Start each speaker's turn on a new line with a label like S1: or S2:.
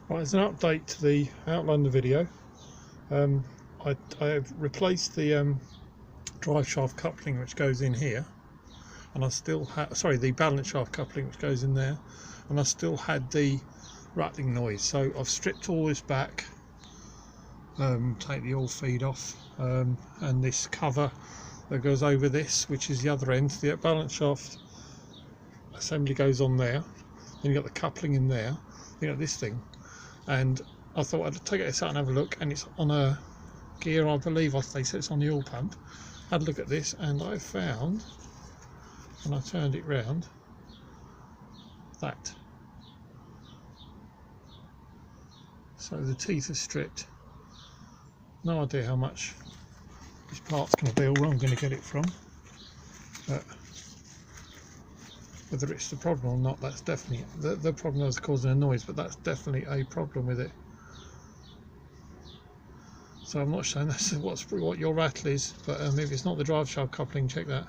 S1: Right, as an update to the Outlander video, I've replaced the drive shaft coupling which goes in here, and I still had, sorry, the balance shaft coupling which goes in there, and I still had the rattling noise. So I've stripped all this back, take the oil feed off, and this cover that goes over this, which is the other end. The balance shaft assembly goes on there, then you've got the coupling in there, you got this thing. And I thought I'd take it out and have a look, and it's on a gear, I believe they said it's on the oil pump. Had a look at this, and I found, when I turned it round, that. So the teeth are stripped. No idea how much this part's going to be or where I'm going to get it from, but whether it's the problem or not, that's definitely the problem that's causing a noise, but that's definitely a problem with it. So I'm not saying that's what your rattle is, but if it's not the drive shaft coupling, check that.